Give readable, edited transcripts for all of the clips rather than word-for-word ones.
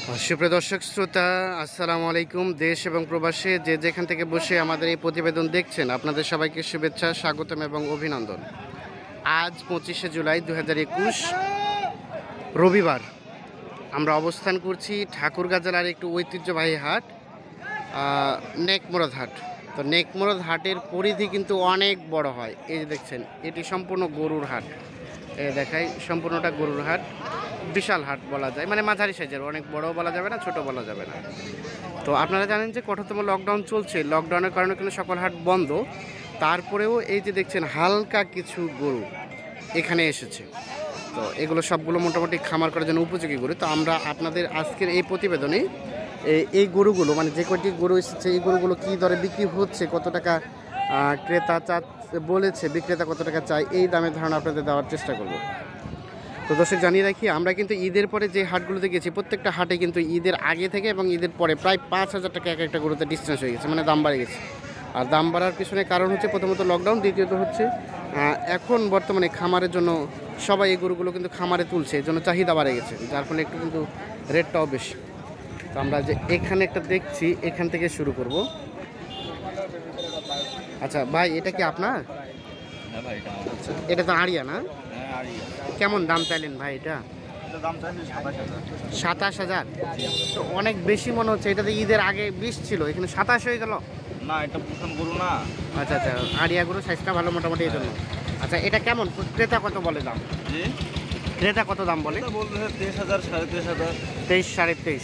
সুপ্রিয় দর্শক শ্রোতা, আসসালামু আলাইকুম। দেশ এবং প্রবাসে যে যেখান থেকে বসে আমাদের এই প্রতিবেদন দেখছেন, আপনাদের সবাইকে শুভেচ্ছা, স্বাগতম এবং অভিনন্দন। আজ 25শে জুলাই 2021 রবিবার। আমরা অবস্থান করছি ঠাকুরগাঁ জেলার একটু ঐতিহ্যবাহী হাট, নেকমুরাদ হাট। তো নেকমুরাদ হাটের পরিধি কিন্তু অনেক বড় হয়। এই যে দেখছেন, এটি সম্পূর্ণ গরুর হাট। দেখাই, সম্পূর্ণটা গরুর হাট, বিশাল হাট বলা যায়, মানে মাঝারি সাইজের, অনেক বড়ও বলা যাবে না, ছোট বলা যাবে না। তো আপনারা জানেন যে কঠোরতম লকডাউন চলছে, লকডাউনের কারণে কিন্তু সকল হাট বন্ধ। তারপরেও এই যে দেখছেন হালকা কিছু গরু এখানে এসেছে। তো এগুলো সবগুলো মোটামুটি খামার করার জন্য উপযোগী গরু। তো আমরা আপনাদের আজকের এই প্রতিবেদনে এই গরুগুলো, মানে যে কয়টি গরু এসেছে, এই গরুগুলো কী দরে বিক্রি হচ্ছে, কত টাকা ক্রেতা বলেছে, বিক্রেতা কত টাকা চায়, এই দামের ধারণা আপনাদের দেওয়ার চেষ্টা করব। তো দর্শক জানিয়ে রাখি, আমরা কিন্তু ঈদের পরে যে হাটগুলোতে গেছি, প্রত্যেকটা হাটে কিন্তু ঈদের আগে থেকে এবং ঈদের পরে প্রায় 5,000 টাকা এক একটা গরুতে ডিস্টেন্স হয়ে গেছে, মানে দাম বাড়ে গেছে। আর দাম বাড়ার পিছনে কারণ হচ্ছে প্রথমত লকডাউন, দ্বিতীয়ত হচ্ছে এখন বর্তমানে খামারের জন্য সবাই এই গরুগুলো কিন্তু খামারে তুলছে, এর জন্য চাহিদা বাড়ে গেছে, যার ফলে একটু কিন্তু রেটটাও বেশি। তো আমরা যে এখানে একটা দেখছি, এখান থেকে শুরু করব। আচ্ছা ভাই, এটা কি আপনার? হ্যাঁ ভাই, আচ্ছা, এটা তো আড়িয়া না? কেমন দাম চাইলেন ভাই এটা? দাম চাইলে 27,000। তো অনেক বেশি মনে হচ্ছে, এটা তো ঈদের আগে 20 ছিল, এখানে 27 হয়ে গেল। না, এটা প্রথম গরু না। আচ্ছা আচ্ছা, আড়িয়া গরু সাইজটা ভালো মোটামুটি, এই জন্য। আচ্ছা, এটা কেমন, ক্রেতা কত বলে দাম? জি, ক্রেতা কত দাম বলে? এটা বলতে 23,000, 23,500। 23, 23.5।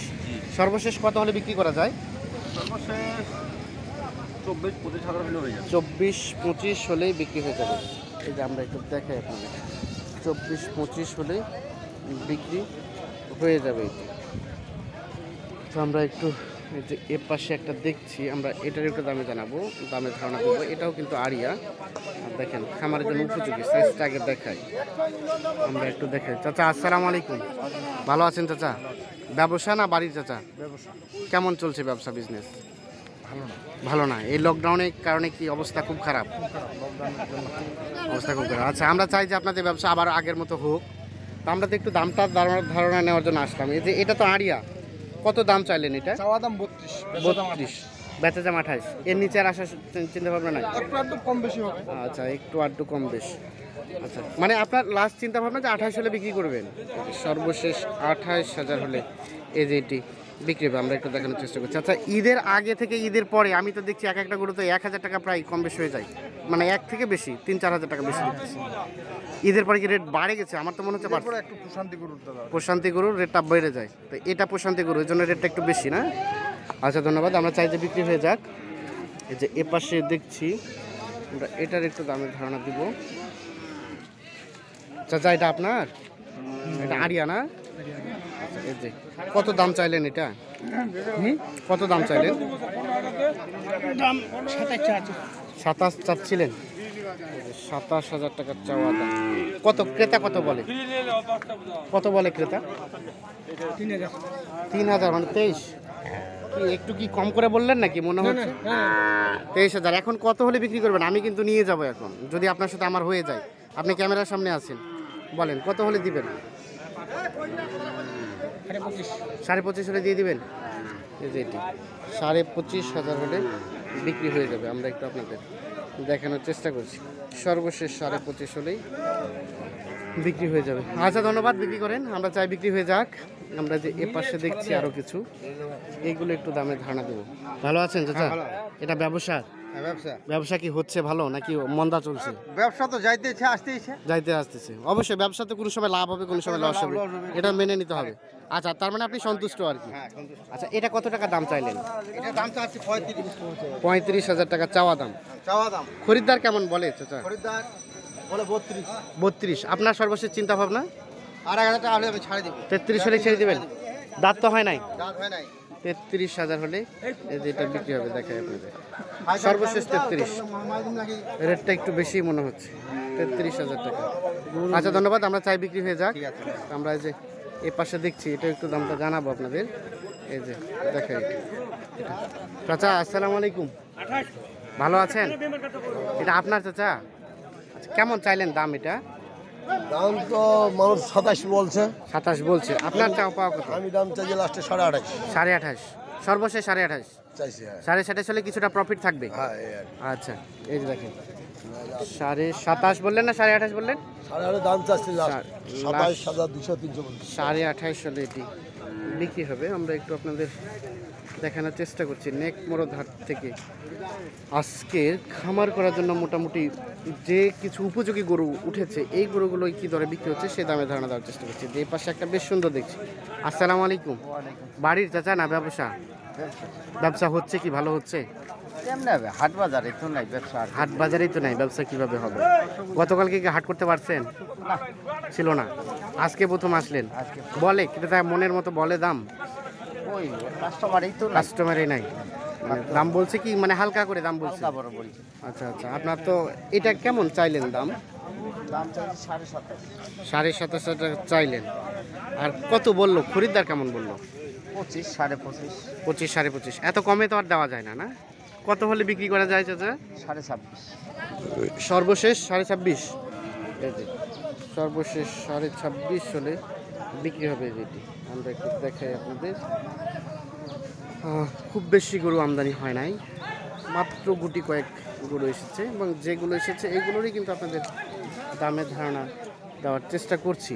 সর্বশেষ কত হলে বিক্রি করা যায়? সর্বশেষ 24-25,000 হলে হয়ে যাবে। 24-25 হলেই বিক্রি হয়ে যাবে। এই যে আমরা একটু দেখাই আপনাদের, 24-25 হলেই বিক্রি হয়ে যাবে এটি। তো আমরা একটু এই যে এর পাশে একটা দেখছি, আমরা এটার একটু দামে জানাবো, দামের ধারণা দেবো। এটাও কিন্তু আড়িয়া, দেখেন খামারের জন্য উপযোগী, সাইজটা আগে দেখাই, আমরা একটু দেখাই। চাচা আসসালামু আলাইকুম, ভালো আছেন চাচা? ব্যবসা না বাড়ির চাচা? ব্যবসা কেমন চলছে ব্যবসা, বিজনেস? ভালো না, ভালো না। এই লকডাউনের কারণে কি অবস্থা খুব খারাপ? লকডাউনের জন্য অবস্থা খুব খারাপ। আচ্ছা, আমরা চাই যে আপনাদের ব্যবসা আবার আগের মতো হোক। তো আমরা তো একটু দামটার ধারণা নেওয়ার জন্য আসলাম। এই যে এটা তো আড়িয়া, কত দাম চাইলেন এটা? চাওয়া দাম 32, 32, বেচা দাম 28। এর নিচে আর আসার চিন্তা ভাবনা নাই? একটু একটু কম বেশি হবে। আচ্ছা, একটু আধটু কম বেশি। আচ্ছা, মানে আপনার লাস্ট চিন্তা ভাবনা যে 28 হলে বিক্রি করবেন? সর্বশেষ 28,000 হলে এই যে এটি বিক্রি হবে। আমরা একটু দেখানোর চেষ্টা করছি। আচ্ছা, ঈদের আগে থেকে ঈদের পরে আমি তো দেখছি এক একটা গরুতে 1,000 টাকা প্রায় কম বেশি হয়ে যায়, মানে এক থেকে বেশি 3-4 হাজার টাকা বেশি দিচ্ছি। ঈদের পরে কি রেট বাড়ে গেছে? আমার তো মনে হচ্ছে তারপরে একটু প্রশান্তি গরুর দাদা। প্রশান্তি গরুর রেটটা বেড়ে যায়, তো এটা প্রশান্তি গরু, এই জন্য রেটটা একটু বেশি না? আচ্ছা, ধন্যবাদ। আমরা চাই যে বিক্রি হয়ে যাক। এই যে এ পাশে দেখছি, আমরা এটার একটু দামের ধারণা দিব। চাচা, এটা আপনার? এটা আড়িয়া না? আচ্ছা, এই যে কত দাম চাইলেন এটা? কত দাম চাইলেন? 27 চাচ্ছিলেন? 27,000 টাকার চাওয়া দাম। কত ক্রেতা কত বলে? কত বলে ক্রেতা? 3,000, মানে 23। কি একটু কি কম করে বললেন নাকি মনে হচ্ছে? 23,000। এখন কত হলে বিক্রি করবেন? আমি কিন্তু নিয়ে যাব এখন, যদি আপনার সাথে আমার হয়ে যায়। আপনি ক্যামেরার সামনে আছেন, বলেন কত হলে দিবেন? 25.5 হলে দিয়ে দিবেন? এই যে এটি 25,500 হলে বিক্রি হয়ে যাবে। আমরা একটু আপনাদের দেখানোর চেষ্টা করছি, সর্বশেষ 25.5 হলেই বিক্রি হয়ে যাবে। আচ্ছা, ধন্যবাদ, বিক্রি করেন। আমরা চাই বিক্রি হয়ে যাক। আমরা যে এ পাশে দেখছি আরও কিছু, এইগুলো একটু দামের ধারণা দেবো। ভালো আছেন চাচা? এটা ব্যবসা? ব্যবসা কি হচ্ছে ভালো নাকি মন্দা চলছে? ব্যবসা তো যাইতেছে আসতেছে। অবশ্যই ব্যবসা তো কোনো সময় লাভ হবে, কোনো সময় লস হবে, এটা মেনে নিতে হবে। আচ্ছা, তার মানে আপনি সন্তুষ্ট আর কি? আচ্ছা, এটা কত টাকা দাম চাইলেন? এটা দাম চাচ্ছি 35,000 টাকা চাওয়া দাম। খরিদ্দার কেমন বলে চাচা? খরিদ্দার বলে 32। আপনার সর্বশেষ চিন্তা ভাবনা? 2,500 টাকা হলে আমি ছাড়ে দেবো। 33 হলে ছেড়ে দিবেন? দাঁত তো হয় নাই? দাঁত হয় নাই। 33,000 হলে এই যে এটা বিক্রি হবে, দেখাই আপনাদের। সর্বশেষ 33, রেটটা একটু বেশি মনে হচ্ছে, 33,000 টাকা। আচ্ছা, ধন্যবাদ। আমরা চাই বিক্রি হয়ে যাক। আমরা এই যে এ পাশে দেখছি, এটা একটু দামটা জানাবো আপনাদের। এই যে দেখাই, চাচা আসসালামু আলাইকুম, ভালো আছেন? এটা আপনার চাচা? আচ্ছা, কেমন চাইলেন দাম এটা? দাম তো মানুষ 27 বলছে, 27 বলছে, আপনার চাও পাওয়া কত? আমি দাম চাইছি লাস্টে 28.5 28.5, সর্বশেষ 28.5, চাইছি। হ্যাঁ 27.5 হলে কিছুটা প্রফিট থাকবে। হ্যাঁ এই আর কি। আচ্ছা, এই যে দেখেন 27.5 বললেন না 28.5 বললেন? 28.5 দাম চাচ্ছি লাস্ট, লাস্ট। 27,200 300 বলছে। 28.5 হলে এটি বিক্রি হবে। আমরা একটু আপনাদের দেখানোর চেষ্টা করছি নেক মোড় হাট থেকে আজকের খামার করার জন্য মোটামুটি যে কিছু উপযোগী গরু উঠেছে এই গরুগুলো কি দরে বিক্রি হচ্ছে সে দামে ধারণা দেওয়ার চেষ্টা করছি। যে পাশে একটা বেশ সুন্দর দেখছি। আসসালামু আলাইকুম। বাড়ির চাচা না ব্যবসা? ব্যবসা হচ্ছে কি ভালো হচ্ছে? কেমনে হবে? হাট বাজারে তো নাই ব্যবসা। হাট বাজারেই তো নাই, ব্যবসা কিভাবে হবে? গতকালকে কি হাট করতে পারছেন? ছিল না, আজকে প্রথম আসলেন। বলে ক্রেতা মনের মতো বলে দাম? ওই কাস্টমারই তো নাই। কাস্টমারই নাই, মানে দাম বলছে কি মানে হালকা করে দাম বলছে? হালকা বড় বলছে। আচ্ছা আচ্ছা, আপনার তো এটা কেমন চাইলেন দাম? দাম চাইছি 27.5। 27.5 টাকা চাইলেন, আর কত বললো খরিদ্দার? কেমন বললো? 25, 25.5, 25, 25.5। এত কমে তো আর দেওয়া যায় না, না? কত হলে বিক্রি করা যায় চাচা? 26.5। সর্বশেষ 26.5। এই যে সর্বশেষ 26.5 হলে বিক্রি হবে যেটি। আমরা একটু দেখাই আপনাদের। খুব বেশি গরু আমদানি হয় নাই, মাত্র গুটি কয়েক গরু এসেছে, এবং যেগুলো এসেছে এইগুলোরই কিন্তু আপনাদের দামের ধারণা দেওয়ার চেষ্টা করছি।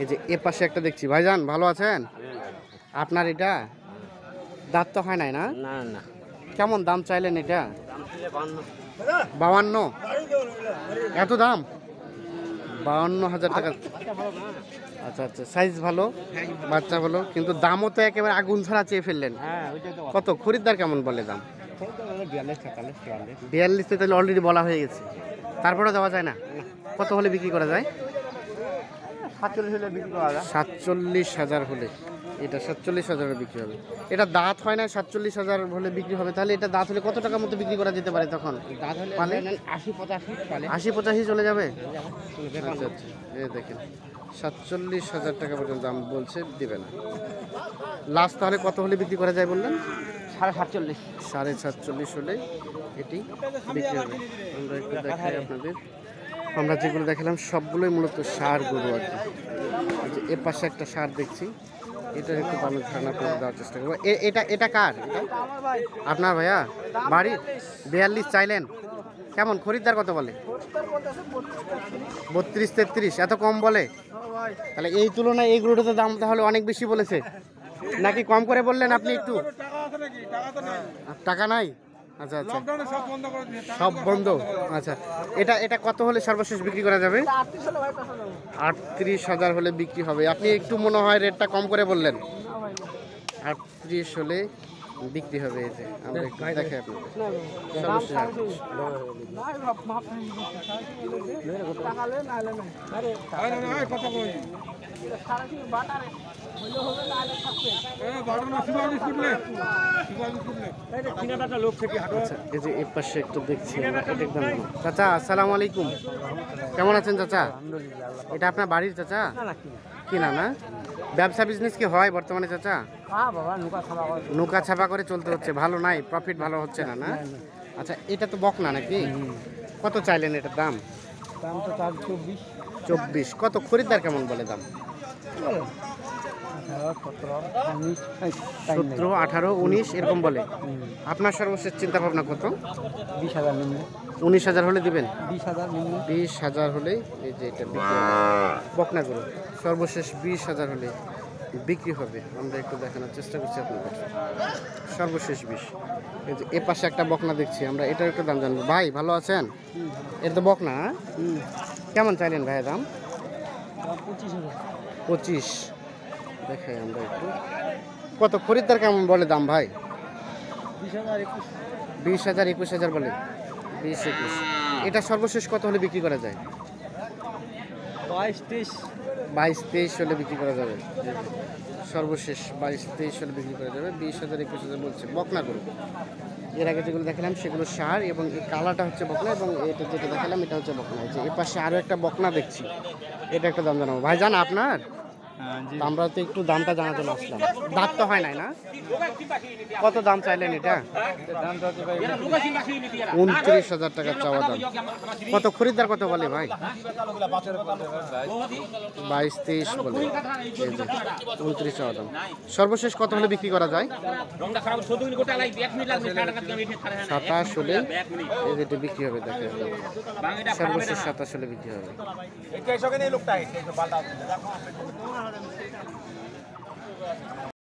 এই যে এ পাশে একটা দেখছি। ভাইজান ভালো আছেন? আপনার এটা দাঁত তো হয় নাই না? না না, কেমন দাম চাইলেন এটা? দাম ছিল 52। 52? এত দাম? 52,000 টাকা। আচ্ছা আচ্ছা, সাইজ ভালো, বাচ্চা ভালো, কিন্তু দামও তো একেবারে আগুন ছাড়া চেয়ে ফেললেন। হ্যাঁ ওইটাই তো কত খরিদ্দার কেমন বলে দাম? 42 টাকা, 44। 42 তো তাহলে অলরেডি বলা হয়ে গেছে, তারপরেও দেওয়া যায় না? কত হলে বিক্রি করা যায়? 47 হলে বিক্রি করা যায়। 47,000 হলে, এটা 47,000 বিক্রি হবে। এটা দাঁত হয় না, 47,000 হলে বিক্রি হবে। তাহলে এটা দাঁত হলে কত টাকার মতো বিক্রি করা যেতে পারে তখন? দাঁত হলে পালে? 80-85 পালে। 80-85 চলে যাবে? আচ্ছা আচ্ছা, এই দেখেন 47,000 টাকা পর্যন্ত দাম বলছে, দিবে না। লাস্ট তাহলে কত হলে বিক্রি করা যায় বললেন? 47.5। 47.5 হলে এটি বিক্রি হবে। আমরা একটু দেখাই আপনাদের। আমরা যেগুলো দেখালাম সবগুলোই মূলত সার গরু আর কি। এই যে এ পাশে একটা সার দেখছি, এটার একটু দামের ধারণা করে দেওয়ার চেষ্টা করবো। এটা কার? এটা আপনার ভাইয়া? বাড়ির? 42 চাইলেন, কেমন খরিদ্দার কত বলে? 32-33, এত কম বলে? তাহলে এই তুলনায় এই গরুটাতে দাম তাহলে অনেক বেশি বলেছে, নাকি কম করে বললেন আপনি একটু? টাকা নাই? আচ্ছা আচ্ছা, সব বন্ধ। আচ্ছা, এটা কত হলে সর্বশেষ বিক্রি করা যাবে? 38,000 হলে বিক্রি হবে। আপনি একটু মনে হয় রেটটা কম করে বললেন। 38 হলে বিক্রি হবে। এই যে আমরা একটু দেখাই আপনাদের সর্বশেষ 38। আচ্ছা, এই যে এই পাশে একটু দেখছি আমরা, এটা একদম ভালো। চাচা আসসালামু আলাইকুম, কেমন আছেন চাচা? এটা আপনার বাড়ির চাচা? কিনা না? ব্যবসা বিজনেস কি হয় বর্তমানে চাচা? নৌকা ছাপা করে চলতে হচ্ছে, ভালো নাই, প্রফিট ভালো হচ্ছে না, না? আচ্ছা, এটা তো বকনা নাকি? কত চাইলেন এটার দাম? দাম তো 24। 24। কত খরিদ্দার কেমন বলে দাম? 17, 18, 19 এরকম বলে। আপনার সর্বশেষ চিন্তা ভাবনা কত? 20,000 নিম্নে। 19,000 হলে দিবেন? 20,000 নিম্নে। 20,000 হলে এই যে এটা বিক্রি হবে। বকনা গরু সর্বশেষ 20,000 হলে বিক্রি হবে। আমরা একটু দেখানোর চেষ্টা করছি আপনাদের। সর্বশেষ 20। এই যে এ পাশে একটা বকনা দেখছি আমরা, এটার একটু দাম জানবো। ভাই ভালো আছেন? এটা তো বকনা, কেমন চাইলেন ভাই দাম? 25। দেখাই আমরা একটু, কত খরিদ্দার কেমন বলে দাম ভাই? 20,000, 21,000 বলে। 20-21। এটা সর্বশেষ কত হলে বিক্রি করা যায়? 22-23 হলে বিক্রি করা যাবে। সর্বশেষ 22-23 হলে বিক্রি করা যাবে। 20,000, 21,000 বলছে। বকনা গরু এর আগে যেগুলো দেখালাম সেগুলো সার, এবং এই কালাটা হচ্ছে বকনা, এবং এটা যেটা দেখালাম এটা হচ্ছে বকনা। এই যে এ পাশে আরও একটা বকনা দেখছি, এটা একটা দাম জানাবো। ভাই জান আপনার? তো আমরা তো একটু দামটা জানাতে আসলাম। দাঁত তো হয় নাই না? কত দাম চাইলেন এটা? 29,000 টাকা চাওয়া দাম। কত খরিদ্দার কত বলে ভাই? 22-23 বলে। এই যে 29 চাওয়া দাম। সর্বশেষ কত হলে বিক্রি করা যায়? 27 হলে এই যেটা বিক্রি হবে, দেখেন সর্বশেষ 27 হলে বিক্রি হবে।